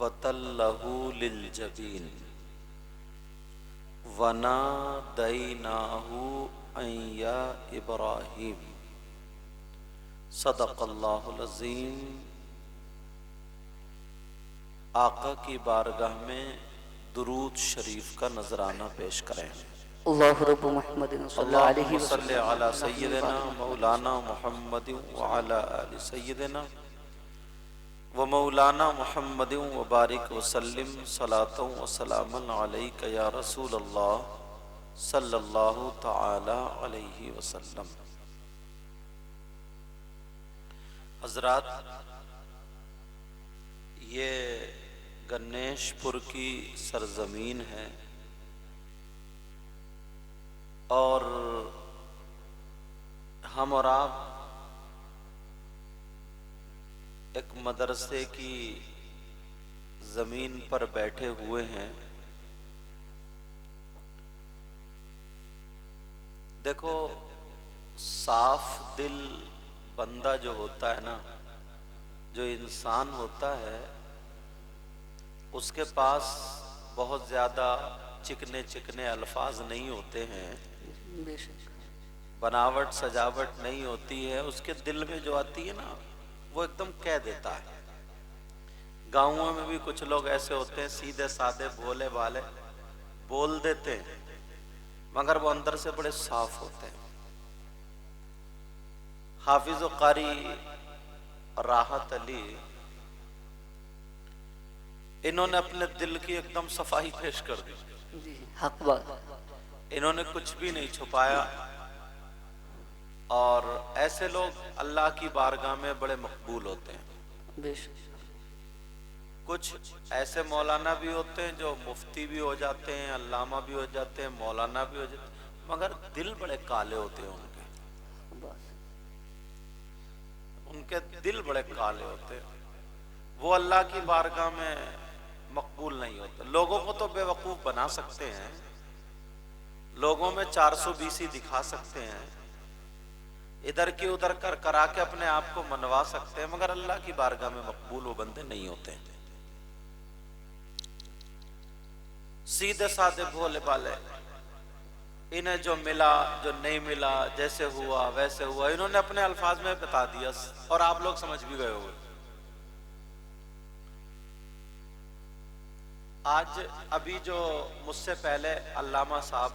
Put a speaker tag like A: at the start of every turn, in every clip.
A: وتلہ للجبین ونادیناہ ان یا ابراہیم صدق اللہ العظیم۔ آقا کی بارگاہ میں درود شریف کا نذرانہ پیش کریں۔
B: اللہ رب محمد صلی اللہ علیہ
A: اللہم صل
B: وسلم
A: علی سیدنا مولانا محمد وعلی آل سیدنا و مولانا محمد وبارک وسلم صلاۃ و سلام علیک یا رسول اللہ صلی اللہ تعالی علیہ وسلم۔ حضرات، یہ گنیش پور کی سرزمین ہے اور ہم اور آپ ایک مدرسے کی زمین پر بیٹھے ہوئے ہیں۔ دیکھو، صاف دل بندہ جو ہوتا ہے نا، جو انسان ہوتا ہے، اس کے پاس بہت زیادہ چکنے چکنے الفاظ نہیں ہوتے ہیں،
B: بے شک
A: بناوٹ سجاوٹ نہیں ہوتی ہے، اس کے دل میں جو آتی ہے نا وہ ایک دم کہہ دیتا ہے۔ گاؤں میں بھی کچھ لوگ ایسے ہوتے ہیں، سیدھے سادے بھولے بھالے بول دیتے ہیں، مگر وہ اندر سے بڑے صاف ہوتے ہیں۔ حافظ و قاری راحت علی، انہوں نے اپنے دل کی ایک دم صفائی پیش کر دی۔
B: جی، حق بات۔
A: انہوں نے کچھ بھی نہیں چھپایا، اور ایسے لوگ اللہ کی بارگاہ میں بڑے مقبول ہوتے ہیں۔
B: بے شک
A: کچھ ایسے مولانا بھی ہوتے ہیں جو مفتی بھی ہو جاتے ہیں، علامہ بھی ہو جاتے ہیں، مولانا بھی ہو جاتے ہیں، مگر دل بڑے کالے ہوتے ہیں ان کے دل بڑے کالے ہوتے ہیں، وہ اللہ کی بارگاہ میں مقبول نہیں ہوتے۔ لوگوں کو تو بے وقوف بنا سکتے ہیں، لوگوں میں 420 دکھا سکتے ہیں، ادھر کی ادھر کر کرا کے اپنے آپ کو منوا سکتے ہیں، مگر اللہ کی بارگاہ میں مقبول وہ بندے نہیں ہوتے ہیں۔ سیدھے سادے بھولے بالے، انہیں جو ملا جو نہیں ملا، جیسے ہوا ویسے ہوا، انہوں نے اپنے الفاظ میں بتا دیا اور آپ لوگ سمجھ بھی گئے ہوئے۔ آج ابھی جو مجھ سے پہلے علامہ صاحب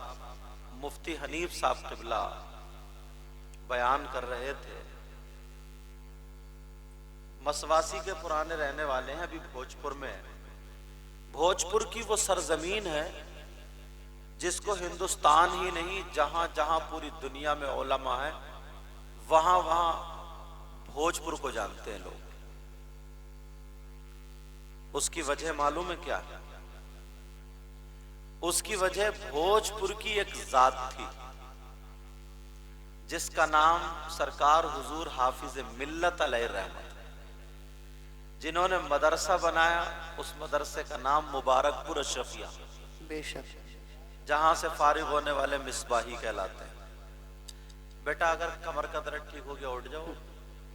A: مفتی حنیف صاحب قبلہ بیان کر رہے تھے، مسواسی کے پرانے رہنے والے ہیں، ابھی بھوجپور میں ہیں۔ بھوجپور کی وہ سرزمین ہے جس کو ہندوستان ہی نہیں، جہاں جہاں پوری دنیا میں علماء ہیں، وہاں وہاں بھوجپور کو جانتے ہیں لوگ۔ اس کی وجہ معلوم ہے کیا ہے؟ اس کی وجہ بھوجپور کی ایک ذات تھی جس کا نام سرکار حضور حافظ ملت علیہ رحمت، جنہوں نے مدرسہ بنایا، اس مدرسے کا نام مبارک پور اشرفیہ،
B: بے شک
A: جہاں سے فارغ ہونے والے مصباحی کہلاتے ہیں۔ بیٹا اگر کمر کا درد ٹھیک ہو گیا اٹھ جاؤ،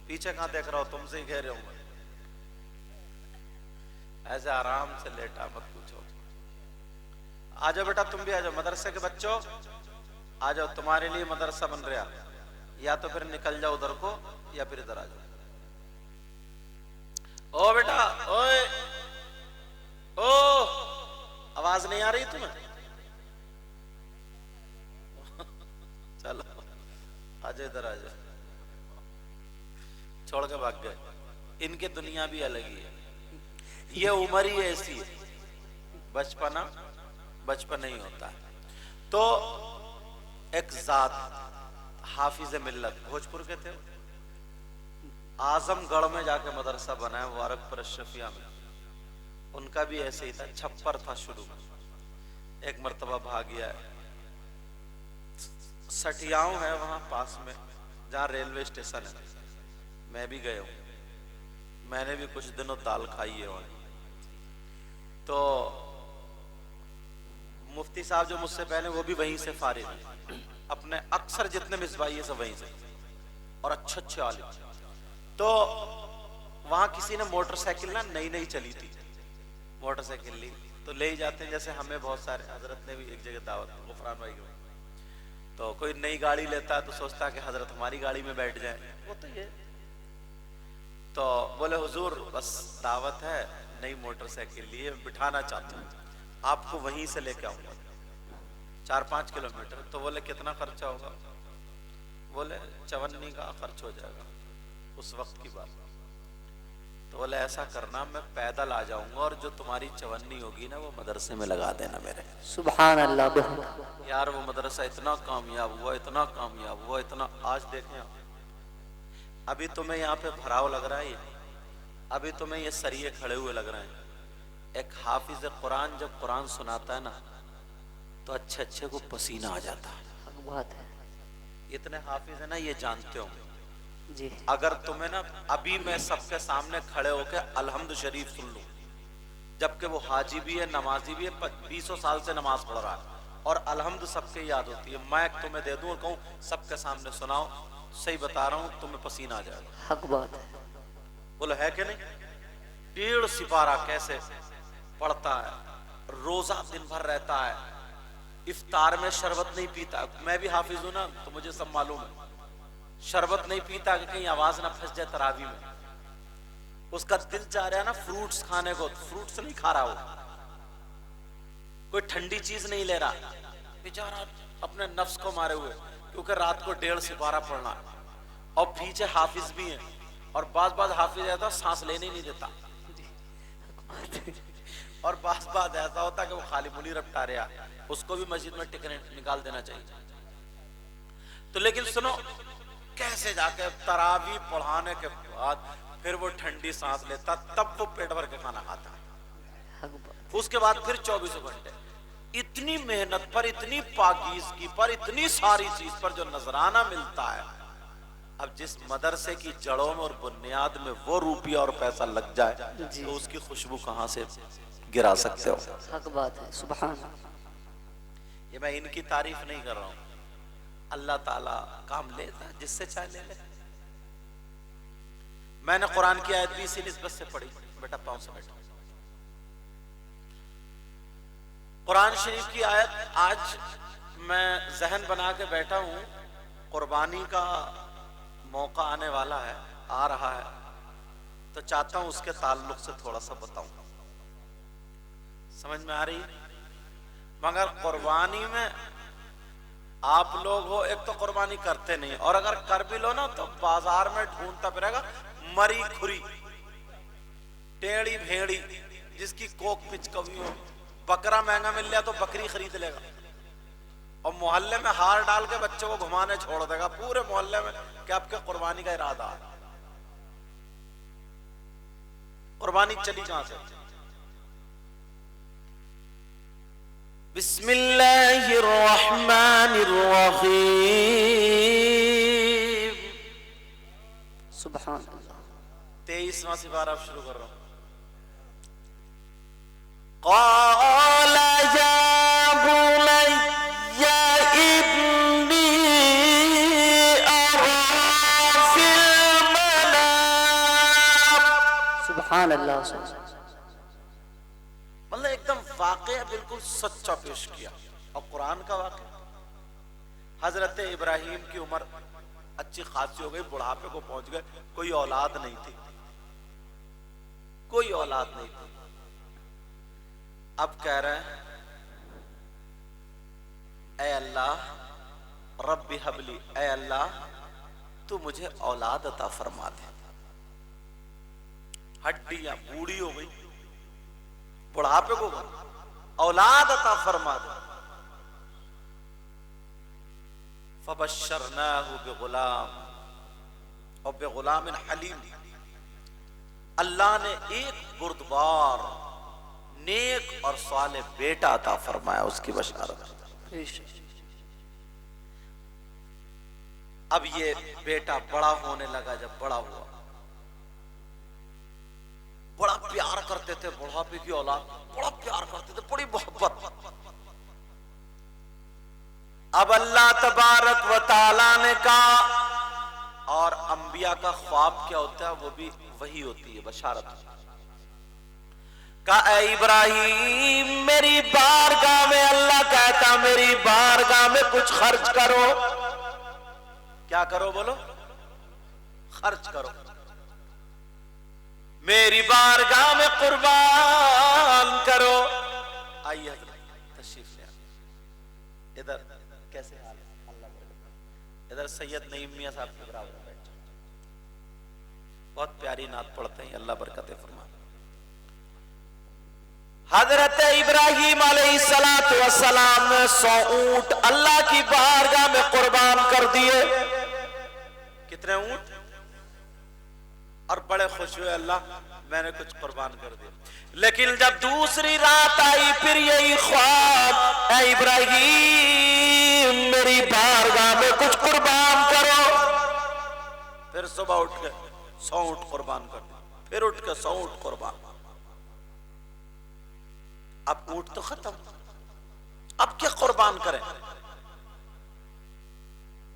A: پیچھے کہاں دیکھ رہا ہو، تم سے ہی کہہ رہے ہوں، ایسے آرام سے لیٹا مت پوچھو۔ آ جاؤ بیٹا، تم بھی آ جاؤ، مدرسے کے بچوں آ جاؤ، تمہارے لیے مدرسہ بن رہا، یا تو پھر نکل جاؤ ادھر کو یا پھر ادھر آ جاؤ۔ او بیٹا، اوئے او، آواز نہیں آ رہی تمہیں؟ چلو آ جاؤ، ادھر آ جاؤ۔ چھوڑ کے بھاگ گئے، ان کی دنیا بھی الگ ہی ہے، یہ عمر ہی ایسی ہے، بچپنا بچپن نہیں ہوتا ہے۔ تو ایک ذات حافظ ملت بھوجپور کے تھے، اعظم گڑھ میں جا کے مدرسہ بنایا، مبارک پور اشرفیہ میں۔ ان کا بھی ایسے ہی تھا، چھپر تھا شروع میں، ایک مرتبہ بھاگ گیا ہے۔ سٹھیاؤں ہے وہاں پاس میں جہاں ریلوے اسٹیشن ہے، میں بھی گئے ہوں، میں نے بھی کچھ دنوں دال کھائی ہے وہاں۔ تو مفتی صاحب جو مجھ سے پہلے، وہ بھی وہیں سے فارغ ہیں، اپنے اکثر جتنے مصباحی سے وہیں سے، اور اچھے اچھے عالم۔ تو وہاں کسی نے موٹر سائیکل نہ نئی نئی چلی تھی، موٹر سائیکل لی تو لے ہی جاتے ہیں. جیسے ہمیں بہت سارے حضرت نے بھی ایک جگہ دعوت غفران بھائی کو، تو کوئی نئی گاڑی لیتا ہے تو سوچتا ہے کہ حضرت ہماری گاڑی میں بیٹھ جائیں. وہ تو یہ تو بولے حضور بس دعوت ہے، نئی موٹر سائیکل لیے بٹھانا چاہتا ہوں، آپ کو وہیں سے لے کے آؤں گا 4-5 کلومیٹر. تو بولے کتنا خرچہ ہوگا؟ بولے 54 کا خرچ ہو جائے گا اس وقت کی بات. تو بولے ایسا کرنا میں پیدل آ جاؤں گا اور جو تمہاری 54 ہوگی نا وہ مدرسے میں لگا دینا میرے.
B: سبحان اللہ. بہت
A: یار وہ مدرسہ اتنا کامیاب ہوا، اتنا کامیاب ہوا، اتنا. آج دیکھیں ابھی تمہیں یہاں پہ بھراؤ لگ رہا ہے، ابھی تمہیں یہ سریے کھڑے ہوئے لگ رہے ہیں. ایک حافظ قرآن جب قرآن سناتا ہے نا تو اچھے اچھے کو پسینہ آ جاتا ہے.
B: حق بات ہے.
A: اتنے حافظ ہیں نا یہ جانتے ہوں.
B: جی
A: اگر تمہیں نا ابھی میں سب کے سامنے کھڑے ہو کے الحمد شریف سن لوں، جبکہ وہ حاجی بھی ہے، نمازی بھی ہے، 20 سال سے نماز پڑھ رہا ہے، اور الحمد سب کے یاد ہوتی ہے، میں تمہیں دے دوں اور کہوں سب کے سامنے سناؤ، صحیح بتا رہا ہوں تمہیں پسینہ آ جائے گا.
B: حق بات ہے.
A: بولو ہے کہ نہیں؟ 1.5 سپارہ کیسے پڑھتا ہے، روزہ دن بھر رہتا ہے، افطار میں شربت نہیں پیتا. میں بھی حافظ ہوں نا تو مجھے سب معلوم ہے. شربت نہیں پیتا کہ کہیں آواز نہ پھنس جائے تراویح میں. اس کا دل چاہ رہا ہے نا فروٹس کھانے کو، فروٹس نہیں کھا رہا، وہ کوئی ٹھنڈی چیز نہیں لے رہا، بیچارہ اپنے نفس کو مارے ہوئے، کیونکہ رات کو 1.5 سپارہ پڑھنا. اور پیچھے حافظ بھی ہیں، اور بعض حافظ ایسا سانس لینے نہیں دیتا، اور بعض ایسا ہوتا کہ وہ خالی منی رپٹا رہا، اس کو بھی مسجد میں ٹکٹ نکال دینا چاہیے. تو لیکن سنو کیسے جا کے تراویح پڑھانے کے بعد پھر وہ ٹھنڈی سانس لیتا، تب وہ پیٹ بھر کے کھانا کھاتا.
B: حق بات.
A: اس کے بعد پھر 24 گھنٹے اتنی محنت پر، اتنی پاکیزگی پر، اتنی ساری چیز پر جو نذرانہ ملتا ہے. اب جس مدرسے کی جڑوں میں اور بنیاد میں وہ روپیہ اور پیسہ لگ جائے تو اس کی خوشبو کہاں سے گرا سکتے ہو؟
B: حق بات ہے. سبحان اللہ.
A: یہ میں ان کی تعریف نہیں کر رہا ہوں، اللہ تعالیٰ کام لیتا ہے جس سے چاہے لے لے. میں نے قرآن کی آیت بھی اسی نسبت سے پڑھی. بیٹا پاؤں سے بیٹھا. قرآن شریف کی آیت آج میں ذہن بنا کے بیٹھا ہوں، قربانی کا موقع آنے والا ہے، آ رہا ہے، تو چاہتا ہوں اس کے تعلق سے تھوڑا سا بتاؤں. سمجھ میں آ رہی ہے؟ مگر قربانی میں آپ لوگ ہو، ایک تو قربانی کرتے نہیں، اور اگر کر بھی لو نا تو بازار میں ڈھونڈتا پھرے گا مری کھری ٹیڑی بھیڑی جس کی کوک پچکوی ہو. بکرا مہنگا مل جائے تو بکری خرید لے گا، اور محلے میں ہار ڈال کے بچوں کو گھمانے چھوڑ دے گا پورے محلے میں کہ آپ کے قربانی کا ارادہ ہے. قربانی چلی کہاں سے؟ بسم اللہ الرحمن الرحیم.
B: سبحان اللہ.
A: 23واں سپارہ اب شروع کر رہا ہوں. قال یا بنی انی ارى فی المنام.
B: سبحان اللہ.
A: مطلب ایک دم واقعہ بالکل سچا پیش کیا. اور قرآن کا واقعہ، حضرت ابراہیم کی عمر اچھی خاصی ہو گئی، بڑھاپے کو پہنچ گئے، کوئی اولاد نہیں تھی، کوئی اولاد نہیں تھی. اب کہہ رہے ہیں اے اللہ رب ہب لی، اے اللہ تو مجھے اولاد عطا فرما دے. ہڈیاں بوڑھی ہو گئی، بڑھاپے کو اولاد عطا فرما دے. فبشرناہ بغلام، اور بغلام حلیم. اللہ نے ایک بردبار نیک اور صالح بیٹا عطا فرمایا، اس کی بشارت. اب یہ بیٹا بڑا ہونے لگا. جب بڑا ہوا بڑا پیار کرتے تھے، بڑھاپے کی اولاد بڑا پیار کرتے تھے، بڑی محبت. اب اللہ تبارک و تعالی نے کہا، اور انبیاء کا خواب کیا ہوتا ہے وہ بھی وہی ہوتی ہے، بشارت. کہا اے ابراہیم میری بارگاہ میں، اللہ کہتا میری بارگاہ میں کچھ خرچ کرو. کیا کرو بولو؟ خرچ کرو. میری بارگاہ میں قربان کرو. آئیے حضرت تشریف لے آئے. ادھر کیسے حال ہے؟ اللہ برکت. ادھر سید نعیم میاں صاحب کے برابر بیٹھے، بہت پیاری نعت پڑھتے ہیں، اللہ برکت فرما. حضرت ابراہیم علیہ السلام نے 100 اونٹ اللہ کی بارگاہ میں قربان کر دیے. کتنے اونٹ؟ اور بڑے خوش ہوئے، اللہ میں نے کچھ قربان کر دیا. لیکن جب دوسری رات آئی پھر یہی خواب، اے ابراہیم میری بارگاہ میں کچھ قربان کرو. پھر صبح اٹھ کے 100 اونٹ قربان کر دیا، پھر اٹھ کے 100 اونٹ قربان. اب اونٹ تو ختم، اب کیا قربان کریں؟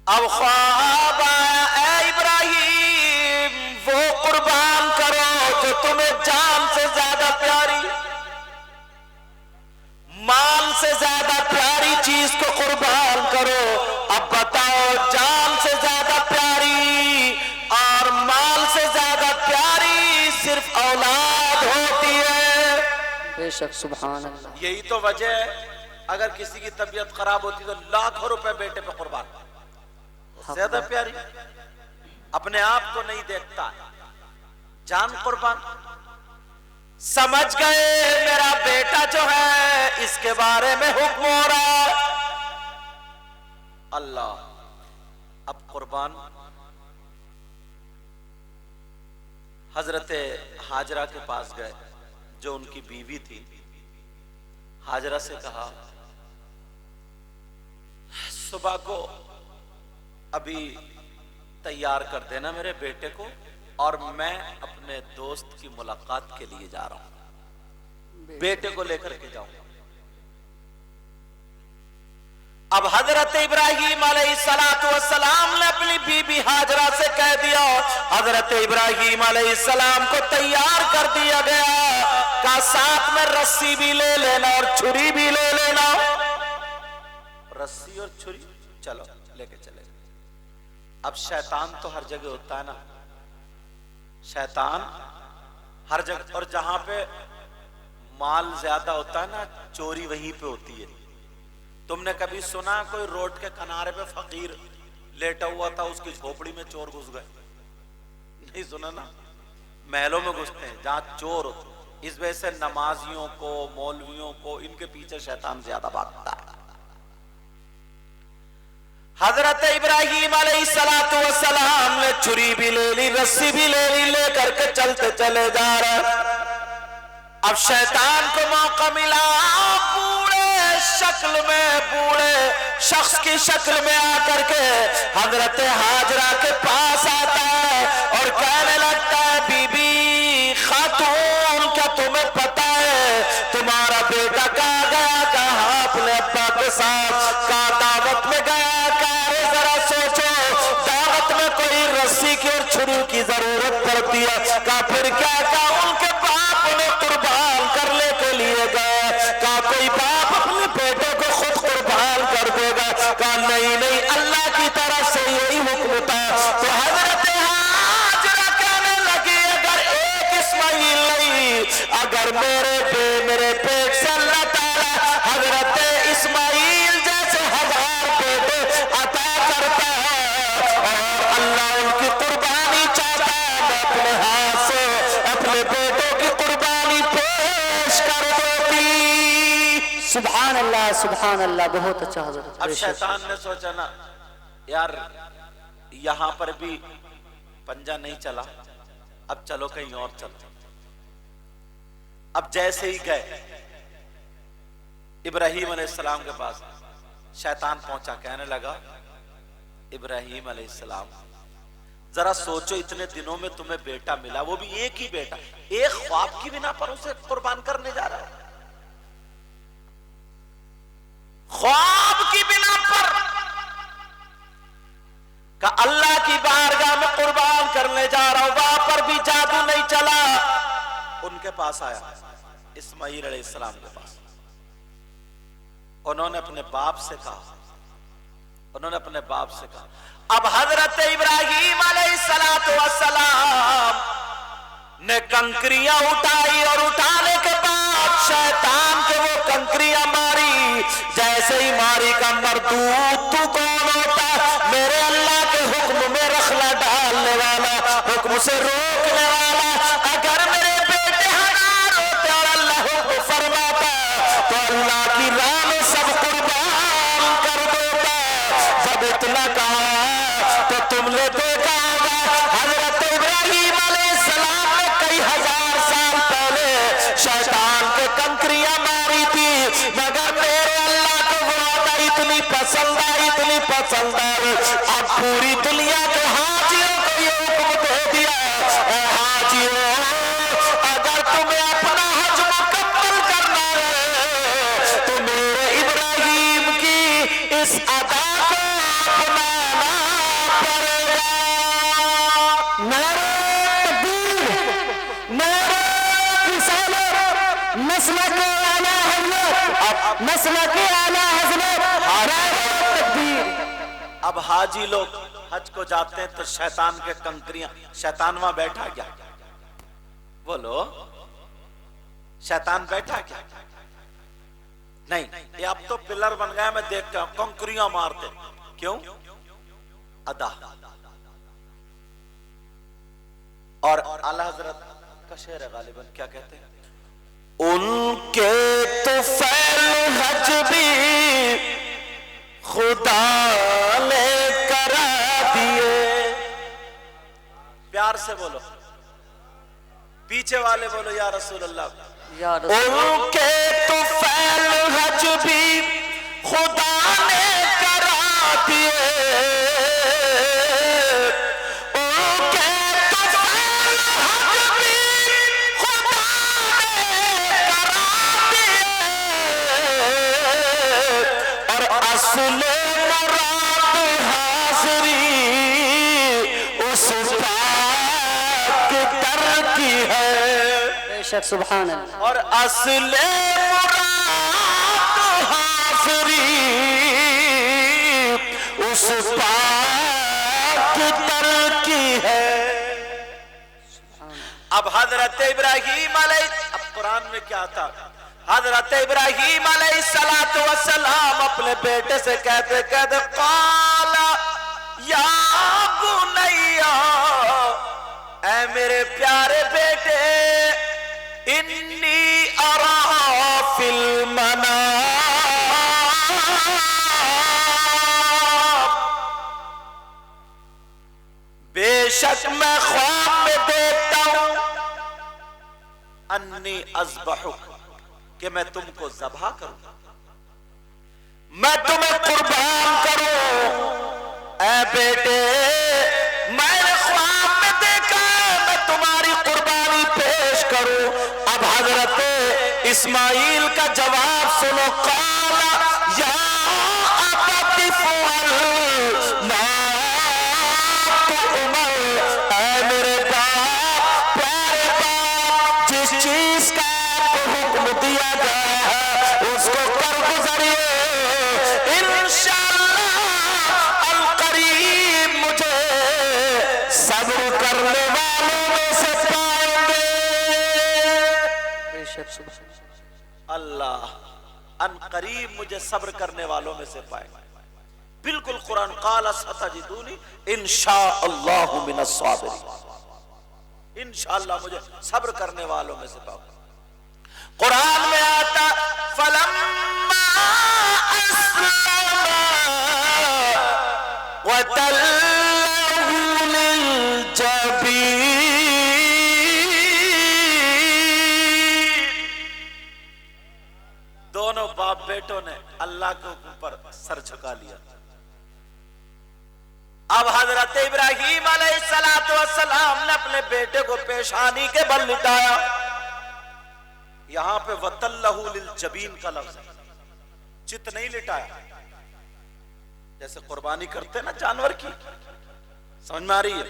A: اب خواب آیا اے ابراہیم وہ قربان کرو جو تمہیں جان سے زیادہ پیاری، مال سے زیادہ پیاری چیز کو قربان کرو. اب بتاؤ جان سے زیادہ پیاری اور مال سے زیادہ پیاری صرف اولاد ہوتی ہے.
B: بے شک سبحان اللہ.
A: یہی تو وجہ ہے اگر کسی کی طبیعت خراب ہوتی تو لاکھوں روپے بیٹے پہ قربان. زیادہ پیاری اپنے آپ کو نہیں دیکھتا، جان قربان. سمجھ گئے میرا بیٹا جو ہے اس کے بارے میں حکم ہو رہا ہے. اللہ اب قربان. حضرت ہاجرہ کے پاس گئے جو ان کی بیوی تھی. ہاجرہ سے کہا صبح کو ابھی تیار کر دینا میرے بیٹے کو، اور میں اپنے دوست کی ملاقات کے لیے جا رہا ہوں، بیٹے کو لے کر کے جاؤں. اب حضرت ابراہیم علیہ السلام نے اپنی بی بی ہاجرہ سے کہہ دیا. حضرت ابراہیم علیہ السلام کو تیار کر دیا گیا، کہا ساتھ میں رسی بھی لے لینا اور چھری بھی لے لینا. رسی اور چھری چلو لے کے چلے. اب شیطان تو ہر جگہ ہوتا ہے نا، شیطان ہر جگہ، اور جہاں پہ مال زیادہ ہوتا ہے نا چوری وہیں پہ ہوتی ہے. تم نے کبھی سنا کوئی روڈ کے کنارے پہ فقیر لیٹا ہوا تھا اس کی جھوپڑی میں چور گھس گئے؟ نہیں سنا نا. محلوں میں گھستے ہیں جہاں چور ہوتے. اس وجہ سے نمازیوں کو، مولویوں کو، ان کے پیچھے شیطان زیادہ بھاگتا ہے. حضرت ابراہیم علیہ السلام نے چھری بھی لے لی، رسی بھی لے لی، لے کر کے چلتے چلے جا رہے. اب شیطان کو موقع ملا، بوڑھے شکل میں، بوڑھے شخص کی شکل میں آ کر کے حضرت ہاجرہ کے پاس آتا ہے اور کہنے لگتا ہے بی بی خاتون کیا تمہیں پتا ہے تمہارا بیٹا کہاں گیا؟ کہاں اپنے ابا کے ساتھ، کہاں دعوت میں گیا. رسی کی اور چھری کی ضرورت پڑتی ہے. کہا پھر کیا؟ کہا ان کے باپ انہیں قربان کرنے کے لیے گئے. کہا کوئی باپ اپنے بیٹے کو خود قربان کر دے گا؟ کہا نہیں نہیں، اللہ کی طرف سے یہی حکم تھا. تو حضرت ہاجرہ کہنے لگی اگر ایک اسماعیل نہیں، اگر میرے پیٹ سے اللہ تعالی حضرت اسماعیل جیسے 1000 بیٹے عطا کرتا ہے اور اللہ ان کی قربانی چاہتا ہے، میں اپنے ہاتھ سے اپنے بیٹوں کی قربانی پیش کر دیتی.
B: سبحان اللہ سبحان اللہ. بہت اچھا حضرت.
A: اب شیطان نے سوچا نا یار یہاں پر بھی پنجہ نہیں چلا، اب چلو کہیں اور چلو. اب جیسے ہی گئے ابراہیم علیہ السلام کے پاس، شیطان پہنچا، کہنے لگا ابراہیم علیہ السلام ذرا سوچو اتنے دنوں میں تمہیں بیٹا ملا، وہ بھی ایک ہی بیٹا، ایک خواب کی بنا پر اسے قربان کرنے جا رہا ہے. خواب کی بنا پر کہ اللہ کی بارگاہ میں قربان کرنے جا رہا ہوں. وہاں پر بھی جادو نہیں چلا. ان کے پاس آیا اسماعیل علیہ السلام کے پاس. انہوں نے اپنے باپ سے کہا اب حضرت ابراہیم علیہ السلام نے کنکریاں اٹھائی اور اٹھانے کے بعد شیطان کے وہ کنکریاں ماری. جیسے ہی ماری کا مردود تو کون ہوتا؟ میرے اللہ کے حکم میں رخلا ڈالنے والا، حکم سے روکنے والا. اگر میرے بیٹے ہزار ہوتے اور اللہ حکم فرماتا تو اللہ کی راہ میں سب قربان کر دیتا. جب اتنا کہا تو تم نے دیکھا ہوگا حضرت ابراہیم علیہ السلام نے کئی ہزار سال پہلے شیطان کے کنکریاں ماری تھی، مگر میرے اللہ کو وہ عادت اتنی پسند آئی اب پوری دنیا کے حاجیوں کو یہ حکم دے دیا، اے حاجیوں اگر تمہیں اپنا حج مکمل کرنا ہے تو میرے ابراہیم کی اس ادا کو اپنانا پڑے گا.
B: نعرہ تکبیر، نعرہ رسالت، مسلک اعلیٰ حضرت، نعرہ تکبیر.
A: اب حاجی لوگ حج کو جاتے ہیں تو شیطان کے کنکریاں، شیطان وہاں بیٹھا کیا؟ بولو، شیطان بیٹھا کیا؟ نہیں، یہ اب تو پلر بن گیا. میں دیکھتا ہوں کنکریاں مارتے. کیوں؟ ادا. اور اعلیٰ حضرت کا شعر ہے غالباً، کیا کہتے ہیں؟ ان کے تو فعل حج بھی خدا نے کرا دیے. پیار سے بولو، پیچھے والے بولو یا رسول اللہ.
B: یا رسول
A: ان کے تو فعل حج بھی خدا نے کرا دیے. اصل مراد حاضری اس پاک در کی ہے.
B: بے شک سبحان اللہ.
A: اور اصل مراد حاضری اس پاک در کی ہے. اب حضرت ابراہیم علیہ، اب قرآن میں کیا تھا؟ حضرت ابراہیم علیہ السلام اپنے بیٹے سے کہتے قال یا بنیا، اے میرے پیارے بیٹے، انی ارا فی المنام، بے شک میں خواب میں دیکھتا ہوں، انی اذبحک، کہ میں تم کو ذبح کروں، میں تمہیں قربان کروں. اے بیٹے، میں نے خواب میں دیکھا میں تمہاری قربانی پیش کروں. اب حضرت اسماعیل کا جواب سنو. قال یا ابت افعل ما تؤمر، اے میرے باپ، پیارے باپ، جس چیز کا حکم دیا گیا ہے اس کو کر گزریے. انشاءاللہ القریب مجھے صبر کرنے والوں میں سے پائیں گے.
B: بے شک سبحان
A: اللہ ان قریب مجھے صبر کرنے والوں میں سے پائیں گے. بالکل قرآن قال ستجدونی انشاءاللہ من الصابرین، انشاءاللہ مجھے صبر کرنے والوں میں سے پاؤ. قرآن میں آتا فلما اسلم وتله للجبین، دونوں باپ بیٹوں نے اللہ کے حکم پر سر جھکا لیا. اب حضرت ابراہیم علیہ السلام نے اپنے بیٹے کو پیشانی کے بل لٹایا. یہاں پہ وَتَلَّهُ لِلْجَبِينَ کا لفظ ہے، چت نہیں لٹایا. جیسے قربانی کرتے نا جانور کی، سمجھ میں آ رہی ہے؟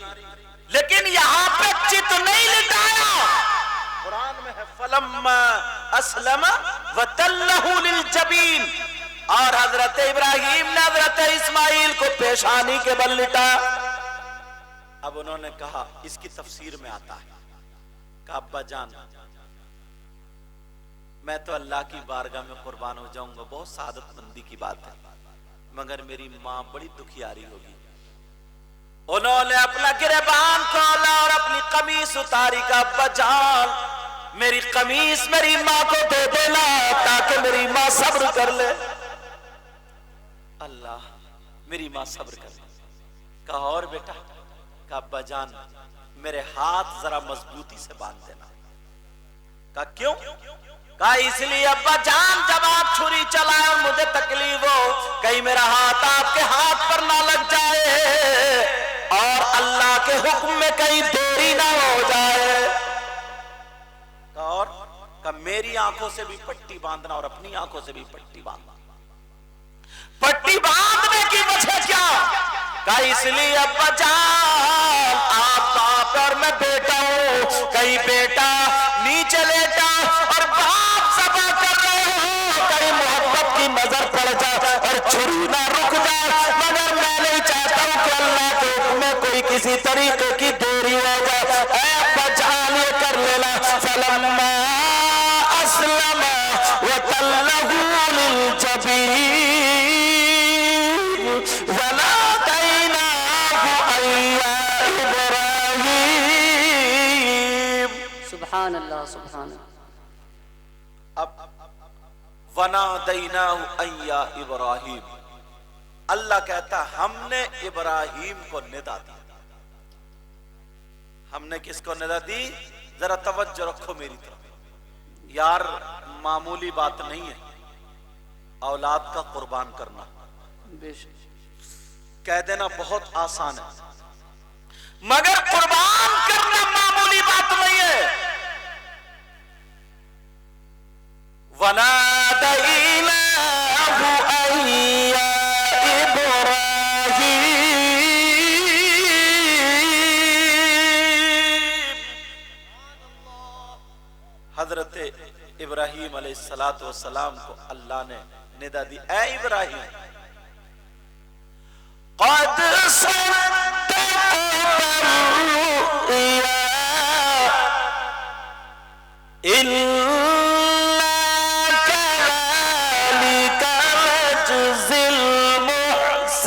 A: لیکن یہاں پہ چت نہیں لٹایا. قرآن میں ہے فَلَمَّا اسلم وتلہ للجبین، اور حضرت ابراہیم نے حضرت اسماعیل کو پیشانی کے بل لٹایا۔ اب انہوں نے کہا، اس کی تفسیر میں آتا ہے کہ ابا جان میں تو اللہ کی بارگاہ میں قربان ہو جاؤں گا، بہت سعادت مندی کی بات ہے، مگر میری ماں بڑی دکھیاری ہوگی۔ انہوں نے اپنا گریبان کھولا اور اپنی قمیص اتاری کا ابا جان میری قمیص میری ماں کو دے دینا تاکہ میری ماں صبر کر لے۔ اللہ، میری ماں صبر کر لے۔ کہا اور بیٹا؟ کہا ابا جان میرے ہاتھ ذرا مضبوطی سے باندھ دینا۔ کہا کیوں؟ کہا اس لیے ابا جان جب آپ چھری چلائیں اور مجھے تکلیف ہو، کہیں میرا ہاتھ آپ کے ہاتھ پر نہ لگ جائے اور اللہ کے حکم میں کہیں دیری نہ ہو جائے۔ اور کہ میری آنکھوں سے بھی پٹی باندھنا اور اپنی آنکھوں سے بھی پٹی باندھنا۔ پٹی باندھنے کی وجہ کیا؟ کہ اس لیے ابا جان آپ باپ اور میں بیٹا ہوں، کہیں بیٹا نیچے لیٹا اور باپ ذبح کر رہے ہو، کہیں محبت کی نظر پڑ جائے اور چھری نہ رک جائے، مگر میں نہیں چاہتا ہوں کہ اللہ کے حکم میں کوئی کسی طریقے کی دیری ہو جائے۔ اے ابا جان یہ کر لینا۔ فلما اسلم وتلہ للجبین ونادیناہ ان یا ابراہیم۔
B: سبحان اللہ سبحان اللہ۔
A: اب ونادیناہ ان یا ابراہیم، اللہ کہتا ہم نے ابراہیم کو ندا دی۔ ہم نے کس کو ندا دی؟ ذرا توجہ رکھو میری طرف یار، معمولی بات نہیں ہے اولاد کا قربان کرنا۔
B: بے شک
A: کہہ دینا بہت آسان ہے، مگر قربان کرنا معمولی بات نہیں ہے۔ وَنَادَيْنَاهُ أَن يَا إِبْرَاهِيمُ، حضرت ابراہیم علیہ السلام کو اللہ نے ندا دی، اے ابراہیم قد صدقت الرؤيا إنا كذلك نجزي المحسنين۔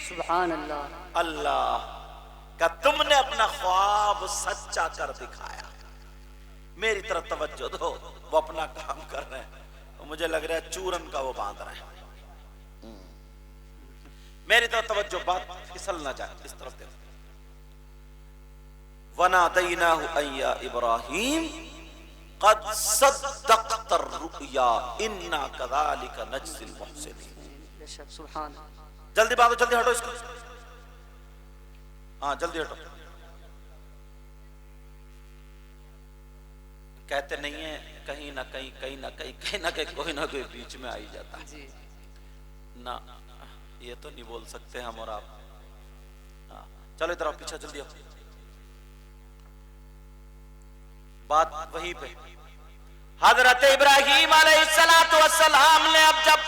B: سبحان اللہ۔
A: اللہ کہ تم نے اپنا خواب سچا کر دکھایا۔ میری طرف توجہ دو، وہ اپنا کام کر رہے ہیں، مجھے لگ رہا ہے چورن کا وہ باندھ رہے ہیں۔ میری طرف توجہ، بات پھسل نہ جائے، اس طرف دیکھو۔ وَنَادَيْنَاهُ أَن يَا إِبْرَاهِيمُ قَدْ صَدَّقْتَ الرُّؤْيَا إِنَّا كَذَلِكَ نَجْزِي الْمُحْسِنِينَ۔
B: بے شک سبحان اللہ۔
A: جلدی بات ہو، جلدی ہٹو اس کو، ہاں جلدی ہٹو۔ کہتے نہیں ہیں کہیں نہ کہیں کوئی نہ کوئی بیچ میں آئی جاتا ہے
B: جی
A: نہ، یہ تو نہیں بول سکتے ہم اور آپ۔ چلو ادھر آپ پیچھے جلدی آؤ، بات وہیں پہ۔ حضرت ابراہیم علیہ السلام نے اب جب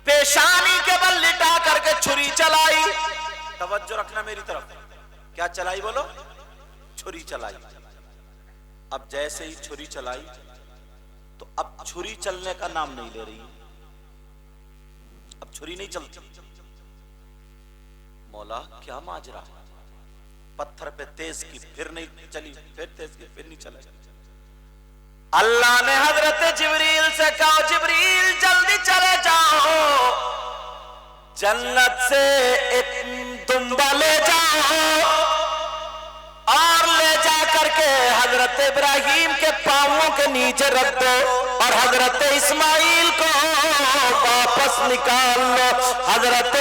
A: پیشانی کے بل لٹا کر کے چھری چلائی، توجہ رکھنا میری طرف، کیا چلائی بولو؟ چھری چلائی۔ اب جیسے ہی چھری چلائی تو اب چھری چلنے کا نام نہیں لے رہی، اب چھری نہیں چلتی۔ مولا کیا ماجرا، پتھر پہ تیز کی پھر نہیں چلی، پھر تیز کی پھر نہیں چلی۔ اللہ نے حضرت جبریل سے کہا جبریل جلدی چلے جاؤ، جنت سے ایک دمبا لے جاؤ اور لے جا کر کے حضرت ابراہیم کے پاؤں کے نیچے رکھ دو اور حضرت اسماعیل کو واپس نکال لو۔ حضرت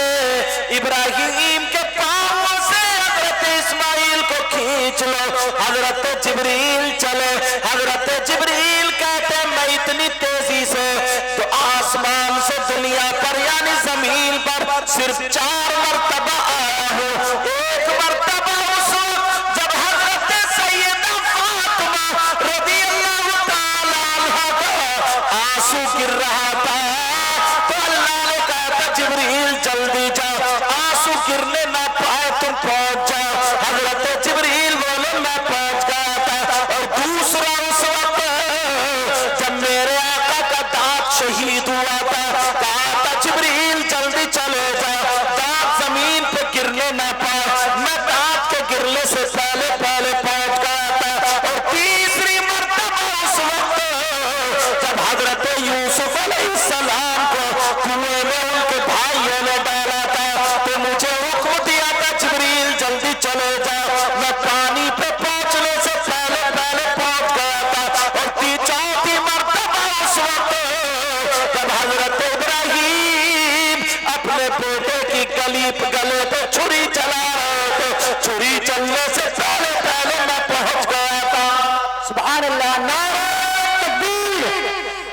A: ابراہیم کے پاؤں سے حضرت اسماعیل کو کھینچ لو۔ حضرت جبریل چلے، حضرت جبریل کہتے میں اتنی تیزی سے تو آسمان سے دنیا پر یعنی زمین پر صرف 4 مرتبہ آیا ہوں۔ ایک مرتبہ اس وقت جب حضرت سیدہ فاطمہ رضی گر رہا تھا تو اللہ نے کہا تھا جبریل جلدی جا، آنسو گرنے نہ پائے تم پہنچ جا۔ حضرت جبریل بولے میں پہنچ گیا تھا۔ اور دوسرا اس وقت جب میرے آقا کا دانت شہید ہوا تھا، کہا تھا جبریل جلدی چلے جا، دانت زمین پہ گرنے نہ پائے، میں دانت کے گرنے سے پہلے پہنچ گیا تھا۔ اور تیسری مرتبہ اس وقت جب حضرت یوسف علیہ السلام کو کنویں میں ان کے بھائیوں نے ڈالا تھا تو مجھے حکم دیا تھا جبریل جلدی چلے جا، میں پانی پہ پہنچنے سے پہلے پہنچ گیا تھا۔ اور چوتھی مرتبہ اس وقت جب حضرت ابراہیم اپنے بیٹے کی گلے پہ چھری چلا رہے تھے، چھری چلنے سے پہلے میں پہنچ گیا تھا۔
B: سبحان اللہ، نعرہ تکبیر،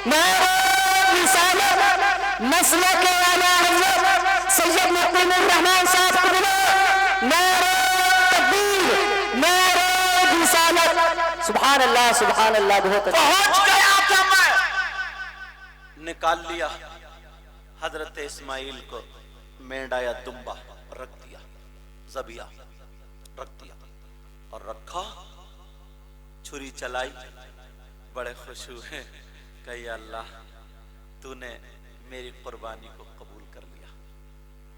B: نعرہ رسالت، نسل کے اعلیٰ حضرت سید مقیم الرحمن صاحب قبلہ، نعرہ تکبیر، نعرہ رسالت، سبحان اللہ سبحان اللہ، بہت اچھا۔
A: پہنچ گیا تھا میں، نکال لیا حضرت اسماعیل کو، مینڈا یا دمبا رکھ دیا، ذبیحہ رکھ دیا اور رکھا، چھری چلائی، بڑے خوش ہوئے کہ یا اللہ تو نے میری قربانی کو قبول کر لیا۔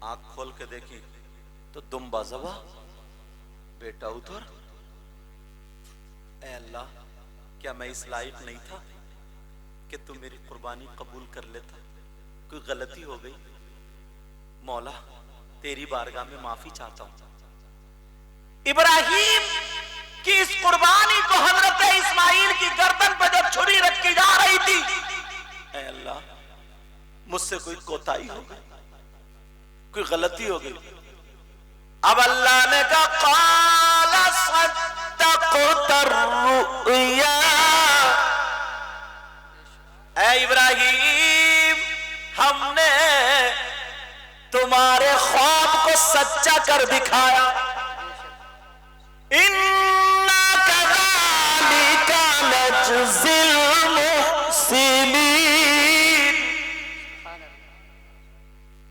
A: آنکھ کھول کے دیکھی تو دمبا ذبح، بیٹا ادھر۔ اے اللہ کیا میں اس لائق نہیں تھا کہ تو میری قربانی قبول کر لیتا؟ کوئی غلطی ہو گئی، مولا تیری بارگاہ میں معافی چاہتا ہوں۔ ابراہیم کی اس قربانی کو حضرت اسماعیل کی گردن پہ جب چھری رکھی جا رہی تھی، اے اللہ مجھ سے کوئی کوتاہی ہو گئی، کوئی غلطی ہو گئی۔ اب اللہ نے کہا قال صدقت الرؤیا، اے ابراہیم ہم نے تمہارے خواب کو سچا کر دکھایا۔ اِنَّا كَذَلِكَ نَجْزِي الْمُحْسِنِينَ،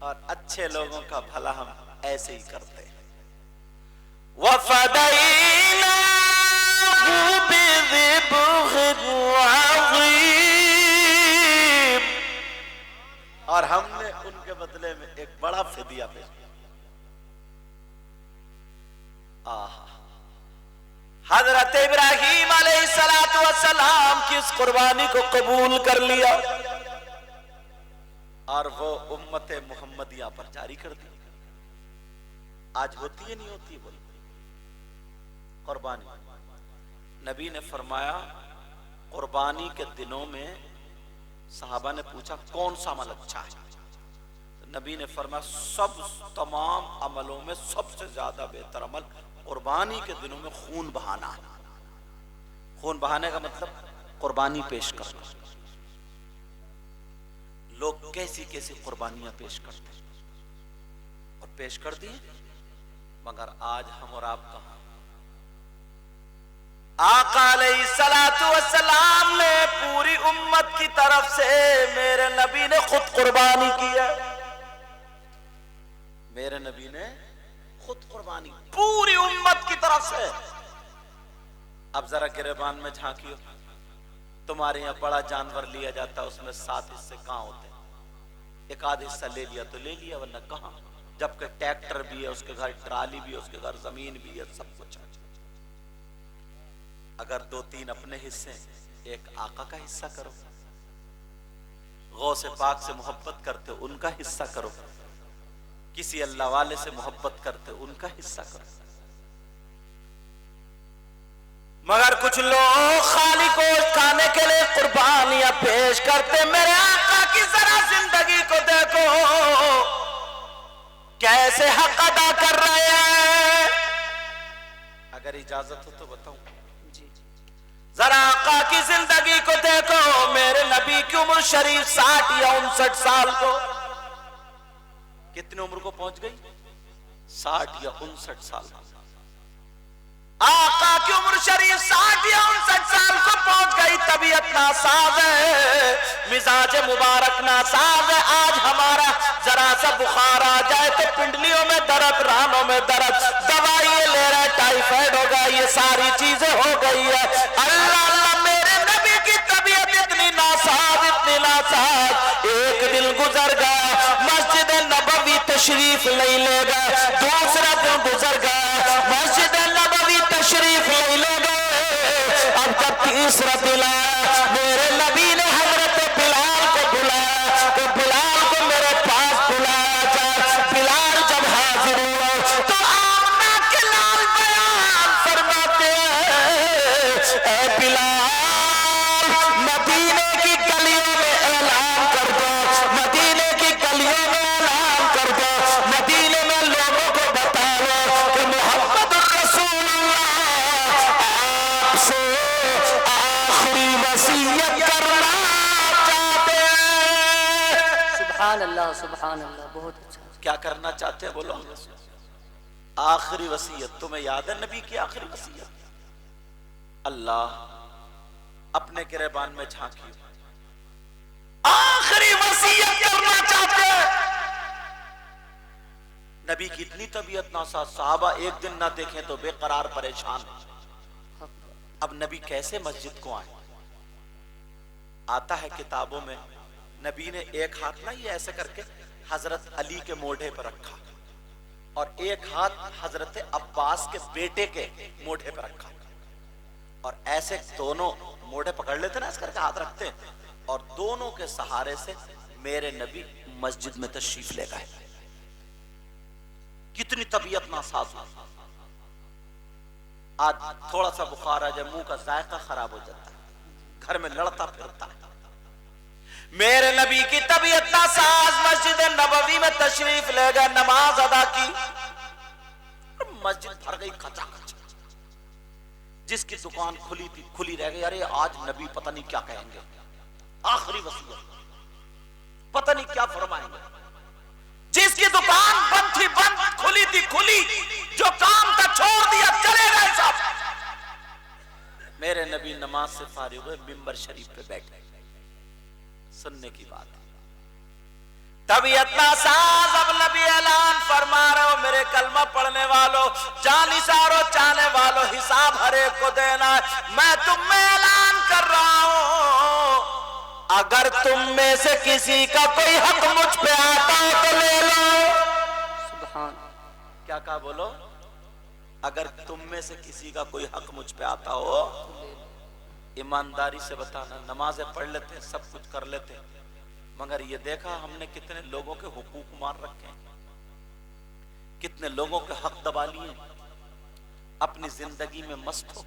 A: اور اچھے لوگوں کا بھلا ہم ایسے ہی کرتے ہیں۔ وَفَدَيْنَاهُ بِذِبْحٍ عَظِيمٍ، اور ہم نے ان کے بدلے میں ایک بڑا فدیہ پیش کیا۔ حضرت ابراہیم علیہ السلام کی اس قربانی کو قبول کر لیا اور وہ امت محمدیہ پر جاری کر دی۔ آج ہوتی ہے نہیں ہوتی بولو قربانی؟ نبی نے فرمایا قربانی کے دنوں میں صحابہ نے پوچھا کون سا عمل اچھا ہے؟ نبی نے فرمایا تمام عملوں میں سب سے زیادہ بہتر عمل قربانی کے دنوں میں خون بہانا ہے۔ خون بہانے کا مطلب قربانی پیش کرنا۔ لوگ کیسی کیسی قربانیاں پیش کرتے ہیں اور پیش کر دی، مگر آج ہم اور آپ کہاں؟ آقا علیہ السلام نے پوری امت کی طرف سے، میرے نبی نے خود قربانی کی ہے، میرے نبی نے خود قربانی پوری امت کی طرف سے۔ اب ذرا گریبان میں جھانکیو، تمہارے یہاں بڑا جانور لیا جاتا ہے، اس میں 7 حصے کہاں ہوتے ہیں؟ ایک آدھ حصہ لے لیا تو لے لیا، ورنہ کہاں؟ جبکہ ٹریکٹر بھی ہے، اس کے گھر ٹرالی بھی ہے، اس کے گھر زمین بھی ہے، سب کچھ ہے۔ اگر 2-3 اپنے حصے، ایک آقا کا حصہ کرو، غوث پاک سے محبت کرتے ان کا حصہ کرو، کسی اللہ والے سے محبت کرتے ان کا حصہ کرو۔ مگر کچھ لوگ خالی گوشت کھانے کے لیے قربانیاں پیش کرتے۔ میرے آقا کی ذرا زندگی کو دیکھو، کیسے حق ادا کر رہے ہیں۔ اگر اجازت ہو تو بتاؤں، ذرا آقا کی زندگی کو دیکھو۔ میرے نبی کی عمر شریف 60 یا 59 سال کو، کتنے عمر کو پہنچ گئی؟ 60 یا 59 سال۔ آقا کی عمر شریف 60 یا 59 سال کو پہنچ گئی، تب طبیعت ناساز ہے، مزاج مبارک ناساز ہے، آج ہمارا ذرا سا بخار آ جائے تو پنڈلیوں میں درد، رانوں میں درد، دوائیں لے رہے، ٹائیفائڈ ہوگا، یہ ساری چیزیں ہو گئی ہے۔ اللہ اللہ، میرے نبی کی طبیعت اتنی ناساز، اتنی ناساز، ایک دن گزر گیا، مسجد نبوی تشریف نہیں لے گئے، دوسرا دن گزر گیا، مسجد نبوی تشریف نہیں لے گئے، اب جب تیسرا دن آیا، میرے نبی نے حضرت بلال کو بلایا کہ بلال کو میرے پاس بلایا جائے۔ بلال جب حاضر ہوا تو آمنہ کے لال بیان فرماتے ہیں، اے بلال، مدینے کی گلیوں میں اعلان کر دو، مدینے کی گلیوں میں اعلان کر دو، مدینے میں لوگوں کو بتا دو کہ محمد رسول اللہ آپ سے آخری وصیت کرنا چاہتے ہیں۔
B: سبحان اللہ، سبحان اللہ، بہت اچھا۔
A: کیا کرنا چاہتے ہیں بولو؟ آخری وصیت تمہیں یاد ہے نبی کی آخری وصیت؟ اللہ اپنے گریبان میں جھانکی، آخری وصیت کرنا چاہتے ہیں۔ نبی کی اتنی طبیعت ناساز، صحابہ ایک دن نہ دیکھیں تو بے قرار پریشان۔ اب نبی کیسے مسجد کو آئے؟ آتا ہے کتابوں میں، نبی نے ایک ہاتھ نہ یہ ایسے کر کے حضرت علی کے موڑھے پر رکھا اور ایک ہاتھ حضرت عباس کے بیٹے کے موڑھے پر رکھا، اور ایسے دونوں موڑھے پکڑ لیتے نا، اس کر کے ہاتھ رکھتے، اور دونوں کے سہارے سے میرے نبی مسجد میں تشریف لے گئے۔ کتنی طبیعت ناساز ہو۔ آج تھوڑا سا بخار آ جائے، منہ کا ذائقہ خراب ہو جاتا ہے، گھر میں لڑتا پھرتا ہے۔ میرے نبی کی طبیعت ناساز، مسجد نبوی میں تشریف لے گئے، نماز ادا کی، مسجد بھر گئی کھچا کھچا۔ جس کی دکان کھلی تھی کھلی رہ گئی، ارے آج نبی پتہ نہیں کیا کہیں گے، آخری وصیت پتہ نہیں کیا فرمائیں گے۔ جس کی دکان بند تھی بند، کھلی تھی کھلی، جو کام تھا چھوڑ دیا، چلے گئے سب۔ میرے نبی نماز سے فارغ ہوئے، منبر شریف پہ بیٹھے، سننے کی بات ہے۔ طبیعت ناساز، اب نبی اعلان فرما رہے ہو، میرے کلمہ پڑھنے والوں، جانثارو چاہنے والوں، حساب ہر ایک کو دینا ہے۔ میں تم میں اعلان کر رہا ہوں، اگر تم میں سے کسی کا کوئی حق مجھ پہ آتا ہو تو لے لو۔
B: سبحان،
A: کیا کہا بولو؟ اگر تم میں سے کسی کا کوئی حق مجھ پہ آتا ہو، ایمانداری سے بتانا۔ نمازیں پڑھ لیتے ہیں، سب کچھ کر لیتے ہیں، مگر یہ دیکھا ہم نے کتنے لوگوں کے حقوق مار رکھے ہیں، کتنے لوگوں کے حق دبا لیے، اپنی زندگی میں مست ہو۔